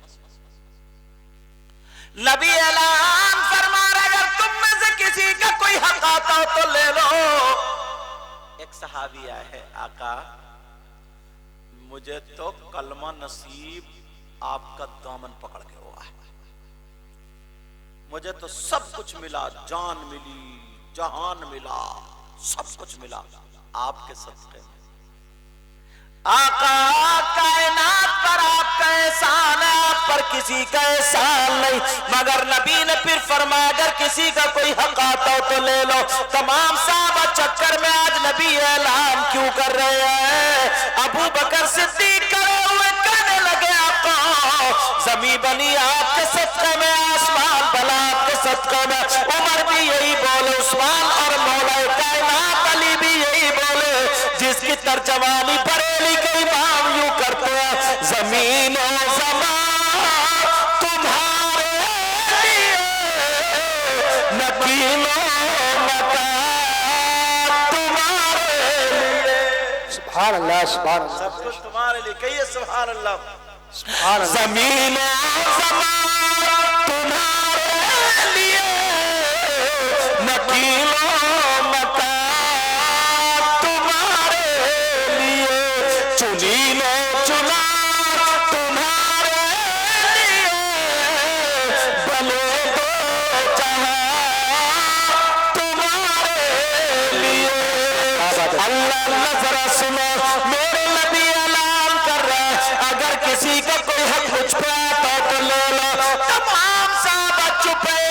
A: نبی اعلان فرما رہا، اگر تم میں سے کسی کا کوئی حق آتا ہو تو لے لو۔ ایک صحابی آیا ہے، آقا مجھے تو کلمہ نصیب آپ کا دامن پکڑ کے ہوا ہے، مجھے تو سب کچھ ملا، جان ملی، جہان ملا، سب کچھ ملا آپ کے صدقے میں۔ آقا کائنات پر آپ کا احسان ہے، آپ پر کسی کا احسان نہیں، مگر نبی نے پھر فرمایا اگر کسی کا کوئی حق آتا ہو تو لے لو۔ تمام صحابہ چکر میں آج نبی اعلان کیوں کر رہے ہیں؟ ابو بکر صدیق کرے ہوئے کہنے لگے، آقا زمین بنی آپ کے صدقے میں، آسمان بلا آپ کے صدقے میں، عمر بھی یہی بولے، عثمان اور مولا کائنات علی بھی یہی بولے، جس کی ترجمانی بریلی کے امام یوں کرتے ہیں، زمین و زمان تمہارے لیے، نکیل و مکان تمہارے لیے۔
B: سبحان اللہ، سبحان اللہ،
A: سب کچھ تمہارے لیے، کہیے سبحان اللہ۔
B: سبحان اللہ۔
A: زمین و زمان تمہارے لیے، نکیل و مکان تمہارے لیے، چنین و چنا تمہارے لیے، بلے دو جہاں تمہارے لیے۔ اللہ نظر سنو، میرے نبی اعلان کر رہا ہے، اگر کسی کا کوئی حق مجھ پہ آتا تو لے لو۔ تمام صحابہ چپے،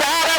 C: 11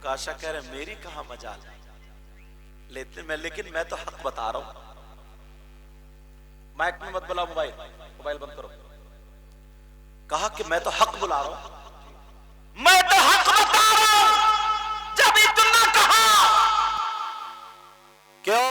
A: اوکاشا کہہ رہے میری کہاں مجال ہے لیکن میں تو حق بتا رہا ہوں. مائک میں مت بلاؤ، موبائل بند کرو. کہا کہ میں تو حق بلا رہا ہوں، میں تو حق بتا رہا ہوں. جب اتنا کہا کیوں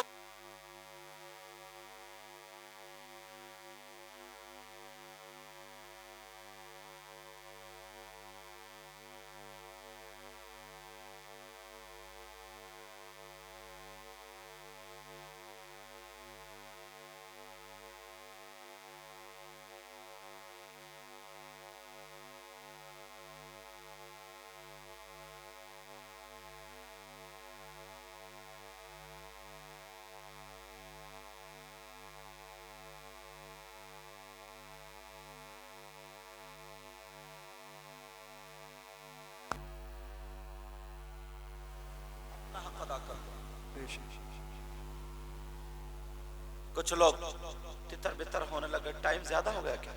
A: حق ادا کر دو.
B: بے شک.
A: کچھ لوگ تتر بتر ہونے لگے. ٹائم زیادہ ہو گیا کیا؟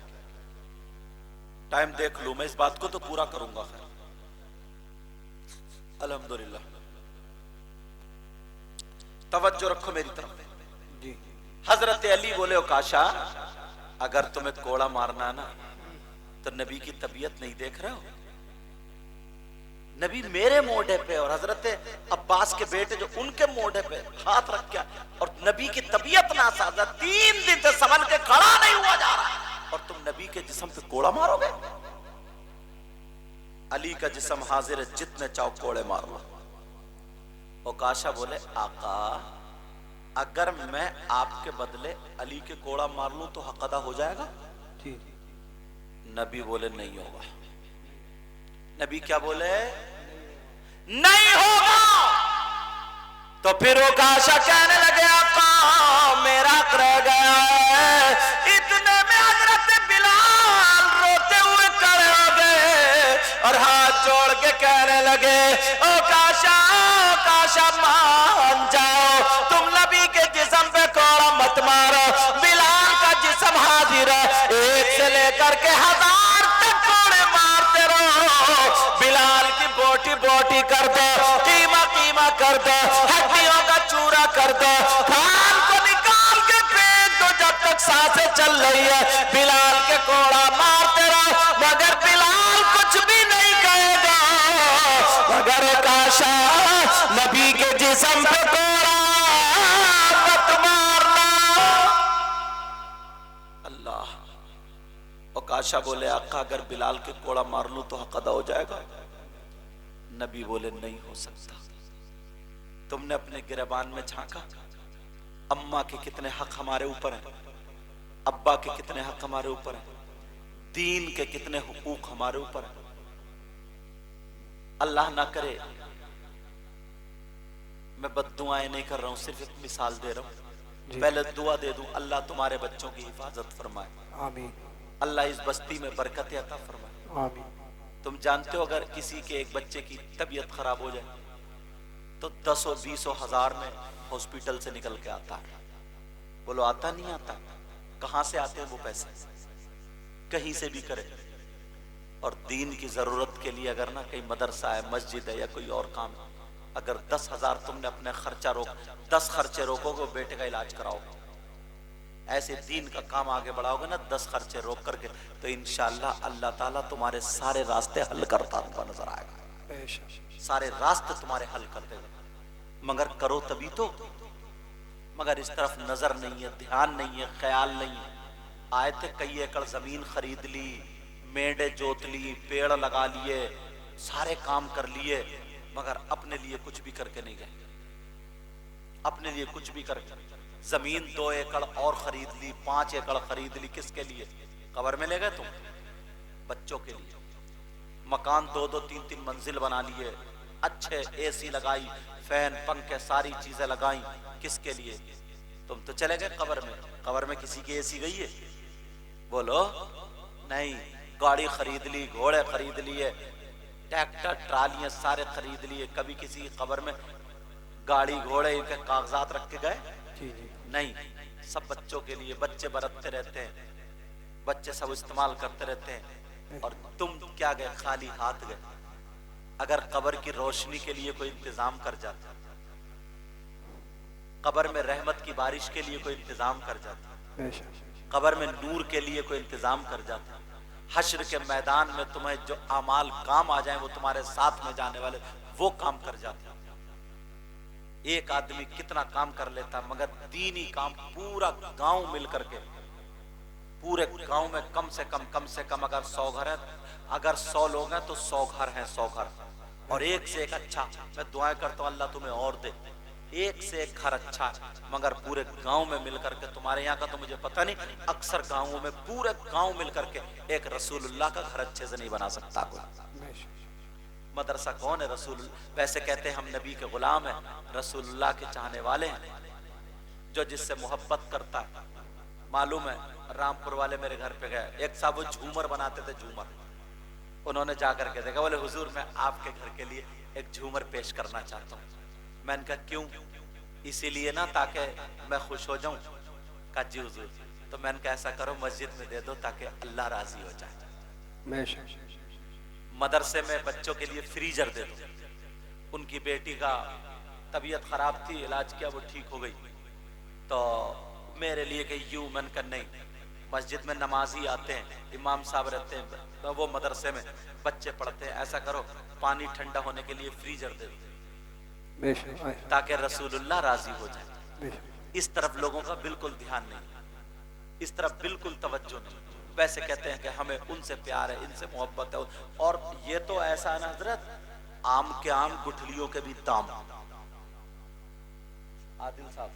A: ٹائم دیکھ لوں، میں اس بات کو تو پورا کروں گا. خیر الحمدللہ. توجہ رکھو میری طرف.
B: جی
A: حضرت علی بولے اوکاشا اگر تمہیں کوڑا مارنا نا تو نبی کی طبیعت نہیں دیکھ رہے ہو؟ نبی میرے موڈے پہ اور حضرت عباس کے بیٹے جو ان کے موڈے پہ ہاتھ رکھ کے اور نبی کی طبیعت ناسازا 3 دن سے سنبھل کے کھڑا نہیں ہوا جا رہا اور تم نبی کے جسم پہ کوڑا مارو گے؟ علی کا جسم حاضر ہے، جتنے چاہو کوڑے مار لو. اوکاشا بولے آقا اگر میں آپ کے بدلے علی کے کوڑا مار لوں تو حق ادا ہو جائے گا؟
B: جی
A: نبی بولے نہیں ہوگا. نبی کیا بولے؟ نہیں ہوگا. تو پھر اوکاشا کہنے لگے آقا میرا حق رہ گیا ہے. اتنے میں حضرت بلال روتے ہوئے کھڑے ہو گئے اور ہاتھ جوڑ کے کہنے لگے اوکاشا مان جاؤ، تم نبی کے جسم پہ کوڑا مت مارو. بلال کا جسم حاضر ہے، 1 سے لے کر کے 1000 تک کوڑے مارتے رہو. بلال کی بوٹی بوٹی کر دو، قیمہ قیمہ کر دو، ہڈیوں کا چورا کر دو، کان کو نکال کے پھینک دو جب تک سانسیں چل رہی ہے. بلال کے کوڑا مارتے رہو مگر بلال کچھ بھی نہیں کہے گا مگر اوکاشا نبی کے جسم پہ کوڑا مت مارنا. اللہ. اوکاشا بولے آقا اگر بلال کے کوڑا مار لوں تو حق ادا ہو جائے گا؟ نبی بولے نہیں ہو سکتا. تم نے اپنے گریبان میں جھانکا، اماں کے کتنے حق ہمارے اوپر ہیں، ابا کے کتنے حق ہمارے اوپر ہیں، دین کے کتنے حقوق ہمارے اوپر ہیں. اللہ نہ کرے میں بد دعائیں نہیں کر رہا ہوں، صرف ایک مثال دے رہا ہوں. پہلے دعا دے دوں اللہ تمہارے بچوں کی حفاظت فرمائے،
B: آمین
A: اللہ اس بستی میں برکت عطا فرمائے.
B: آمین.
A: تم جانتے ہو اگر کسی کے ایک بچے کی طبیعت خراب ہو جائے تو 10 و 20 و 1000 میں ہاسپٹل سے نکل کے آتا ہے. بولو آتا نہیں آتا؟ کہاں سے آتے ہیں وہ پیسے؟ کہیں سے بھی کرے. اور دین کی ضرورت کے لیے اگر نہ کہیں مدرسہ ہے، مسجد ہے یا کوئی اور کام ہے، اگر 10,000 تم نے اپنے خرچہ 10 خرچے روکو گے بیٹے کا علاج کراؤ گے. ایسے دین کا کام آگے بڑھاؤ گے نا 10 خرچے روک کر کے تو انشاءاللہ اللہ تعالیٰ تمہارے سارے راستے حل کرتا ہوا نظر آئے گا.
B: بے شک.
A: سارے راستے تمہارے حل کر دے گا مگر کرو تبھی تو. مگر اس طرف نظر نہیں ہے، دھیان نہیں ہے، خیال نہیں ہے. آئے تھے کئی ایکڑ زمین خرید لی، میڑے جوت لی، پیڑ لگا لیے، سارے کام کر لیے مگر اپنے لیے کچھ بھی کر کے نہیں گئے. اپنے لیے کچھ بھی کر کے زمین 2 ایکڑ اور خرید لی، 5 ایکڑ خرید لی. کس کے لیے؟ قبر میں لے گئے تم؟ بچوں کے لیے. مکان 2-2 3-3 منزل بنا لیے، اچھے اے سی لگائی، فین پنکھے ساری چیزیں لگائیں. کس کے لیے؟ تم تو چلے گئے قبر میں. قبر میں کسی کی اے سی گئی ہے؟ بولو نہیں. گاڑی خرید لی، گھوڑے خرید لیے، ٹریکٹر ٹرالیاں سارے خرید لیے. کبھی کسی قبر میں گاڑی گھوڑے کے کاغذات رکھ کے گئے؟
B: جی جی.
A: نہیں. سب بچوں کے لیے. بچے برتتے رہتے ہیں، بچے سب استعمال کرتے رہتے ہیں اور تم کیا گئے؟ خالی ہاتھ گئے. اگر قبر کی روشنی کے لیے کوئی انتظام کر جاتا، قبر میں رحمت کی بارش کے لیے کوئی انتظام کر جاتا،
B: بے شک
A: قبر میں نور کے لیے کوئی انتظام کر جاتا، حشر کے میدان میں تمہیں جو اعمال کام آ جائیں وہ تمہارے ساتھ میں جانے والے وہ کام کر جاتے. ایک آدمی کتنا کام کر لیتا، مگر دینی کام پورا گاؤں مل کر کے، پورے گاؤں میں کم سے کم اگر 100 گھر ہیں، اگر 100 لوگ ہیں تو 100 گھر ہیں، 100 گھر، اور ایک سے ایک اچھا. میں دعائیں کرتا ہوں اللہ تمہیں اور دے، ایک سے ایک گھر اچھا ہے، مگر پورے گاؤں میں مل کر کے، تمہارے یہاں کا تو مجھے پتہ نہیں، اکثر گاؤں میں پورے گاؤں مل کر کے ایک رسول اللہ کا گھر اچھے سے نہیں بنا سکتا کوئی.
B: بے شک
A: مدرسہ کون ہے؟ رسول اللہ. ویسے کہتے ہیں ہم نبی کے غلام ہیں، رسول اللہ کے چاہنے والے ہیں، جو جس سے محبت کرتا ہے. معلوم ہے رامپور والے میرے گھر پہ گئے، ایک صاحب وہ جھومر بناتے تھے، جھومر. انہوں نے جا کر کے دیکھا، بولے حضور میں آپ کے گھر کے لیے ایک جھومر پیش کرنا چاہتا ہوں. میں نے کہا کیوں؟ اسی لیے نا تاکہ میں خوش ہو جاؤں. کہا جی حضور. تو میں نے کہا ایسا کرو مسجد میں دے دو تاکہ اللہ راضی ہو جائے.
B: بے شک
A: مدرسے میں بچوں کے لیے فریجر دے دو. ان کی بیٹی کا طبیعت خراب تھی، علاج کیا، وہ ٹھیک ہو گئی. تو میرے لیے کہ یوں، من کر نہیں، مسجد میں نمازی آتے ہیں، امام صاحب رہتے ہیں، تو وہ مدرسے میں بچے پڑھتے ہیں، ایسا کرو پانی ٹھنڈا ہونے کے لیے فریجر دے دو
B: بے شک
A: تاکہ رسول اللہ راضی ہو جائے.
B: بے شک
A: اس طرف لوگوں کا بالکل دھیان نہیں، اس طرف بالکل توجہ نہیں. ویسے کہتے ہیں کہ ہمیں ان سے پیار ہے، ان سے محبت ہے. اور یہ تو ایسا ہے نا حضرت، آم کے آم گٹھلیوں کے بھی دام. عادل صاحب،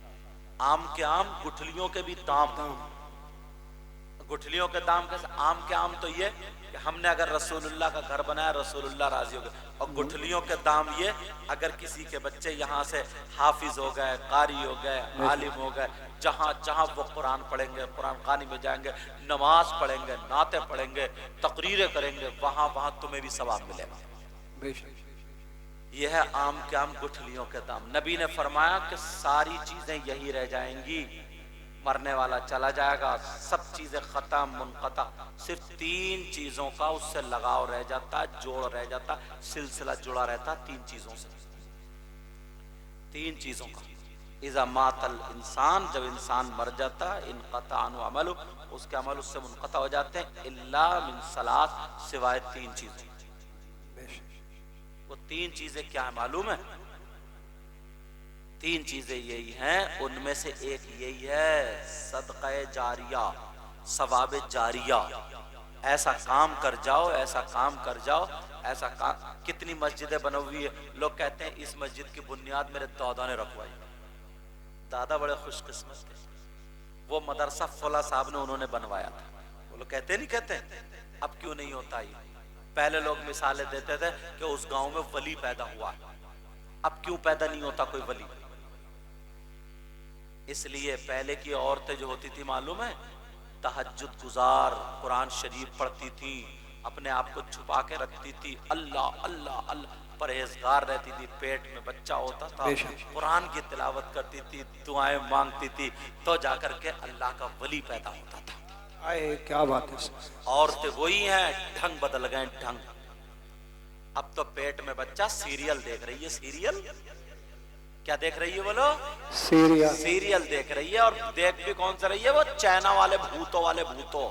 A: آم کے آم گٹھلیوں کے بھی دام. گٹھلیوں کے دام کیسے؟ آم کے آم تو یہ کہ ہم نے اگر رسول اللہ کا گھر بنایا رسول اللہ راضی ہو گئے. اور گٹھلیوں کے دام یہ اگر کسی کے بچے یہاں سے حافظ ہو گئے، قاری ہو گئے، عالم ہو گئے، جہاں جہاں وہ قرآن پڑھیں گے، قرآن خوانی میں جائیں گے، نماز پڑھیں گے، نعتیں پڑھیں گے، تقریریں کریں گے، وہاں تمہیں بھی ثواب ملے گا.
B: بے شک
A: یہ ہے عام کے عام گٹھلیوں کے دام. نبی نے فرمایا کہ ساری چیزیں یہی رہ جائیں گی، مرنے والا چلا جائے گا، سب چیزیں ختم منقطع، صرف 3 چیزوں کا اس سے لگاؤ رہ جاتا، جوڑ رہ جاتا، سلسلہ جڑا رہتا 3 چیزوں سے. 3 چیزوں کا. اذا مات الانسان، جب انسان مر جاتا، انقطع عنہ عملہ، اس کے عمل اس سے منقطع ہو جاتے ہیں، الا من ثلاث، سوائے 3 چیزوں.
B: بے شک
A: وہ 3 چیزیں کیا ہیں معلوم ہے؟ 3 چیزیں یہی ہیں، ان میں سے ایک یہی ہے صدقہ جاریہ، ثواب جاریہ. ایسا کام کر جاؤ، ایسا کام کر جاؤ، ایسا کام. کتنی مسجدیں بنی ہوئی ہے، لوگ کہتے ہیں اس مسجد کی بنیاد میرے دادا نے رکھوائی. دادا بڑے خوش قسمت تھے، وہ مدرسہ فلاں صاحب نے انہوں نے بنوایا تھا. وہ لوگ کہتے نہیں کہتے. اب کیوں نہیں ہوتا یہ؟ پہلے لوگ مثالیں دیتے تھے کہ اس گاؤں میں ولی پیدا ہوا ہے. اب کیوں پیدا نہیں ہوتا کوئی ولی؟ اس لیے پہلے کی عورتیں جو ہوتی تھی معلوم ہے، تہجد گزار، قرآن شریف پڑھتی تھی، اپنے آپ کو چھپا کے رکھتی تھی، اللہ اللہ اللہ، پرہیزگار رہتی تھی، پیٹ میں بچہ ہوتا تھا، قرآن کی تلاوت کرتی تھی، دعائیں مانگتی تھی، تو جا کر کے اللہ کا ولی پیدا ہوتا تھا.
B: آئے کیا بات ہے.
A: عورتیں وہی ہیں، ڈھنگ بدل گئے ڈھنگ. اب تو پیٹ میں بچہ سیریل دیکھ رہی ہے. سیریل کیا دیکھ رہی ہے بولو؟ سیریل دیکھ رہی ہے. اور دیکھ بھی کون سا رہی ہے؟ وہ چائنا والے بھوتوں والے بھوتوں.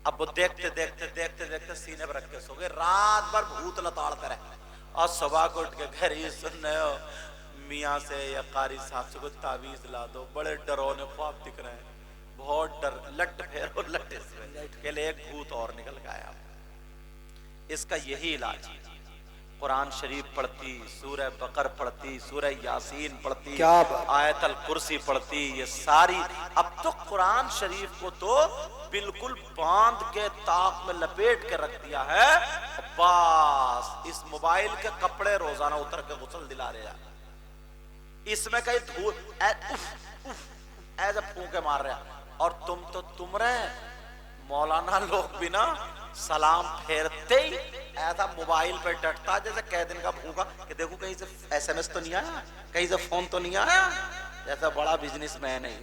A: اب وہ دیکھتے دیکھتے دیکھتے دیکھتے سینے پر رکھ کے سو گئے، رات بھر بھوت لتاڑتے رہے. اور صبح کو اٹھ کے گھر ہی سن رہے ہو میاں سے یا قاری صاحب سے کوئی تعویذ لا دو. بڑے ڈرونے خواب دکھ رہے ہیں، بہت ڈر. لٹ پھیرو لٹ اس میں کہ لے ایک بھوت اور نکل گیا. اس کا یہی علاج، قرآن شریف پڑھتی، سورہ بقر پڑھتی، سورہ یاسین پڑھتی، آیت الکرسی پڑھتی، یہ ساری. اب تو قرآن شریف کو تو بالکل باندھ کے طاق میں لپیٹ کے رکھ دیا ہے. بس اس موبائل کے کپڑے روزانہ اتر کے غسل دلا رہے ہیں. اس میں کہیں دھول ایسے پھونکے مار رہے ہیں. اور تم رہے مولانا لوگ بھی نا سلام پھیرتے ہی ایسا موبائل پہ ڈٹتا جیسے کئی دن کا بھوکا کہ دیکھو کہیں سے ایس ایم ایس تو نہیں آیا، کہیں سے فون تو نہیں آیا، جیسا بڑا بزنس مین ہے.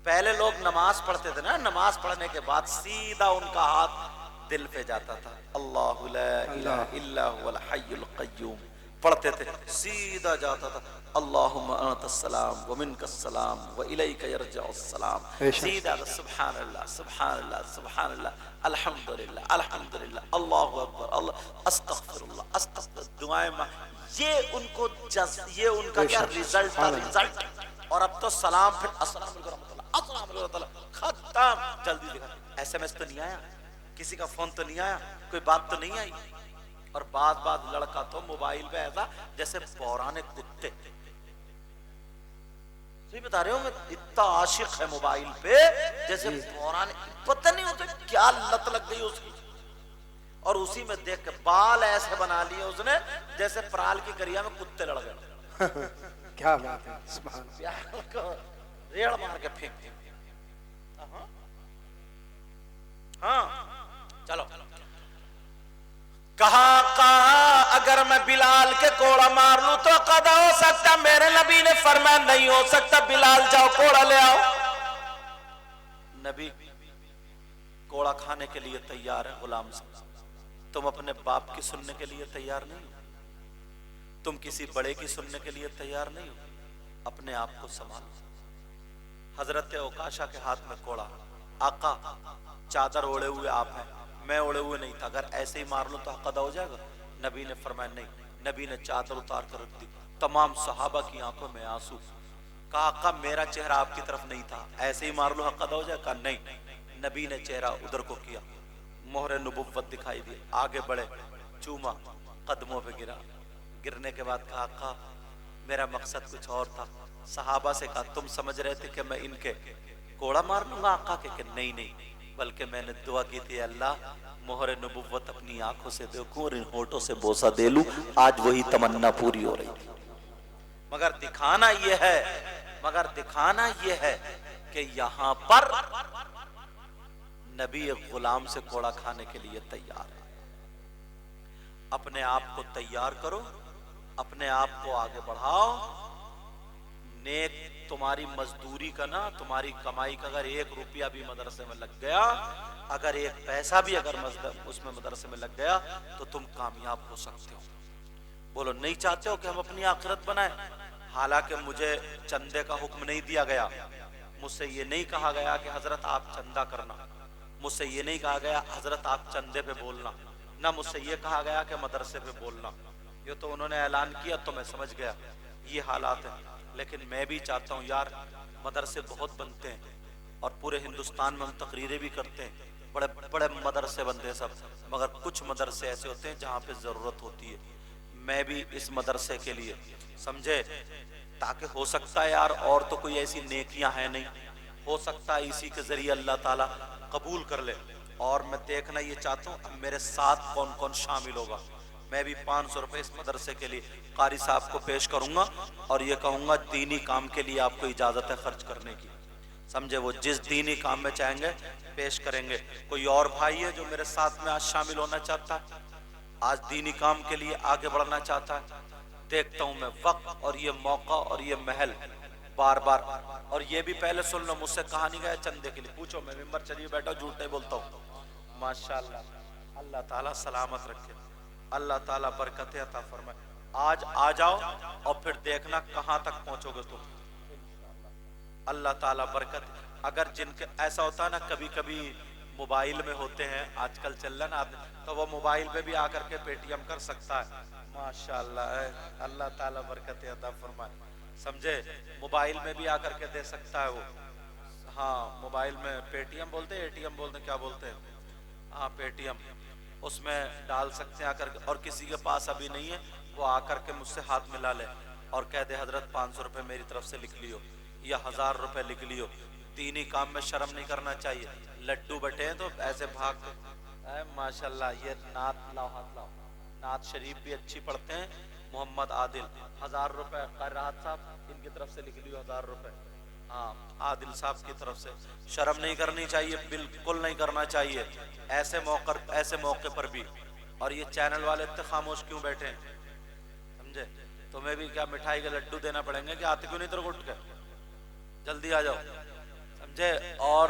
A: پہلے لوگ نماز پڑھتے تھے نا، نماز پڑھنے کے بعد سیدھا ان کا ہاتھ دل پہ جاتا تھا، اللہ لا الہ الا هو الحی القیوم پڑھتے تھے، سیدھا جاتا تھا اللہم انت السلام ومنک السلام والیک یرجع السلام، سیدھا سبحان اللہ سبحان اللہ سبحان اللہ الحمدللہ الحمدللہ اللہ اکبر اللہ استغفر اللہ استغفر، دعائیں یہ ان کو یہ ان کا کیا ریزلٹ تھا، ریزلٹ۔ اور اب تو سلام پھر السلام علیکم ورحمۃ اللہ، السلام علیکم ورحمۃ اللہ، ختم، جلدی دکھا، ایس ایم ایس تو نہیں آیا، کسی کا فون تو نہیں آیا، کوئی بات تو نہیں آئی۔ اور بعد لڑکا تو موبائل پہ ایسا جیسے پورانے کتے، صحیح بتا رہے ہوں میں، اتنا عاشق ہے موبائل پہ جیسے پورانے، پتہ نہیں ہوتا کیا لت لگ گئی اس کی، اور اسی میں دیکھ کے بال ایسے بنا لیے اس نے جیسے پرال کی کریا میں کتے لڑ گئے،
B: کیا بات ہے، سبحان اللہ،
A: پیال کو ریڑ مار کے پھینک دیا۔ ہاں چلو، کہا اگر میں بلال کے کوڑا مار لوں تو قضا ہو سکتا، میرے نبی نے فرمایا نہیں ہو سکتا، بلال جاؤ کوڑا لے آؤ۔ نبی کوڑا کھانے کے لیے تیار ہے غلام سے، تم اپنے باپ کی سننے کے لیے تیار نہیں ہو، تم کسی بڑے کی سننے کے لیے تیار نہیں ہو، اپنے آپ کو سنبھالو۔ حضرت عکاشہ کے ہاتھ میں کوڑا، آقا چادر اوڑے ہوئے آپ ہیں، میں اوڑے ہوئے نہیں تھا، اگر ایسے ہی مار لوں تو قضا ہو جائے گا؟ نبی نے فرمایا نہیں، نبی نے چادر اتار کر رکھ دی، تمام صحابہ کی آنکھوں میں آنسو، کہا آقا میرا چہرہ آپ کی طرف نہیں تھا، ایسے ہی مار لوں قضا ہو جائے؟ کہا نہیں، نبی نے چہرہ ادھر کو کیا، مہر نبوت دکھائی دی، آگے بڑھے، چوما، قدموں پہ گرا، گرنے کے بعد کہا آقا میرا مقصد کچھ اور تھا۔ صحابہ سے کہا تم سمجھ رہے تھے کہ میں ان کے کوڑا مار لوں گا آقا کے؟ کہ نہیں، بلکہ میں نے دعا کی تھی اللہ مہر نبوت اپنی آنکھوں سے دیکھوں اور ان ہونٹوں سے بوسہ دے لوں، آج وہی تمنا پوری ہو رہی تھی۔ مگر دکھانا یہ ہے کہ یہاں پر نبی ایک غلام سے کوڑا کھانے کے لیے تیار ہے۔ اپنے آپ کو تیار کرو، اپنے آپ کو آگے بڑھاؤ، نیک تمہاری مزدوری کا نا، تمہاری کمائی کا اگر 1 روپیہ بھی مدرسے میں لگ گیا، اگر 1 پیسہ بھی اگر اس میں مدرسے میں لگ گیا تو تم کامیاب ہو سکتے ہو۔ بولو نہیں چاہتے ہو کہ ہم اپنی آخرت بنائیں؟ حالانکہ مجھے چندے کا حکم نہیں دیا گیا، مجھ سے یہ نہیں کہا گیا کہ حضرت آپ چندہ کرنا، مجھ سے یہ نہیں کہا گیا حضرت آپ چندے پہ بولنا، نہ مجھ سے یہ کہا گیا کہ مدرسے پہ بولنا، یہ تو انہوں نے اعلان کیا تو میں سمجھ گیا یہ حالات ہیں۔ لیکن میں بھی چاہتا ہوں یار، مدرسے بہت بنتے ہیں اور پورے ہندوستان میں ہم تقریریں بھی کرتے ہیں، بڑے بڑے مدرسے بنتے ہیں سب، مگر کچھ مدرسے ایسے ہوتے ہیں جہاں پہ ضرورت ہوتی ہے۔ میں بھی اس مدرسے کے لیے سمجھے، تاکہ ہو سکتا ہے یار اور تو کوئی ایسی نیکیاں ہیں نہیں، ہو سکتا ہے اسی کے ذریعے اللہ تعالیٰ قبول کر لے۔ اور میں دیکھنا یہ چاہتا ہوں اب میرے ساتھ کون کون شامل ہوگا۔ میں بھی 500 روپے اس مدرسے کے لیے قاری صاحب کو پیش کروں گا اور یہ کہوں گا دینی کام کے لیے آپ کو اجازت ہے خرچ کرنے کی، سمجھے، وہ جس دینی کام میں چاہیں گے پیش کریں گے۔ کوئی اور بھائی ہے جو میرے ساتھ میں آج شامل ہونا چاہتا ہے، آج دینی کام کے لیے آگے بڑھنا چاہتا ہے؟ دیکھتا ہوں میں وقت اور یہ موقع اور یہ محل بار بار، اور یہ بھی پہلے سن لو مجھ سے کہا نہیں گیا چندے کے لیے، پوچھو، میں ممبر چلیے بیٹھا جھوٹ نہیں بولتا ہوں۔ ماشاءاللہ، اللہ تعالیٰ سلامت رکھے، اللہ تعالیٰ برکت عطا فرمائے۔ آج آ جاؤ اور پھر دیکھنا کہاں تک پہنچو گے تم، اللہ تعالیٰ برکت۔ اگر جن کے ایسا ہوتا ہے نا کبھی کبھی موبائل میں ہوتے ہیں، آج کل چل رہا نا، تو وہ موبائل پہ بھی آ کر کے پے ٹی ایم کر سکتا ہے، ماشاءاللہ، اللہ تعالیٰ برکت عطا فرمائے، سمجھے، موبائل میں بھی آ کر کے دے سکتا ہے وہ، ہاں موبائل میں پے ٹی ایم بولتے ہیں، اے ٹی ایم بولتے ہیں، کیا بولتے ہیں، ہاں پے ٹی ایم، اس میں ڈال سکتے ہیں آ کر کے۔ اور کسی کے پاس ابھی نہیں ہے وہ آ کر کے مجھ سے ہاتھ ملا لے اور کہہ دے حضرت 500 روپے میری طرف سے لکھ لیو یا 1000 روپے لکھ لیو۔ دینی کام میں شرم نہیں کرنا چاہیے۔ لڈو بٹے ہیں تو ایسے بھاگ ماشاءاللہ، یہ نعت لاؤ، ہاتھ لاؤ، نعت شریف بھی اچھی پڑھتے ہیں، محمد عادل 1000 روپے، قاری راحت صاحب ان کی طرف سے لکھ لیو 1000 روپے، ہاں عادل صاحب کی طرف سے۔ شرم نہیں کرنی چاہیے، بالکل نہیں کرنا چاہیے ایسے موقع پر بھی۔ اور یہ چینل والے اتنے خاموش کیوں بیٹھے ہیں، سمجھے، تمہیں بھی کیا مٹھائی کے لڈو دینا پڑیں گے کہ آتے کیوں نہیں ادھر اٹھ کے، جلدی آ جاؤ، سمجھے۔ اور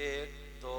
A: 1 2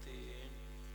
A: 3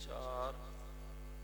A: 4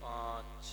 A: 5,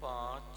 A: 5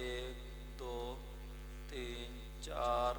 A: 1 2 3 4,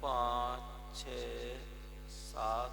A: 5 6 7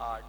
A: 8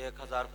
A: 1,000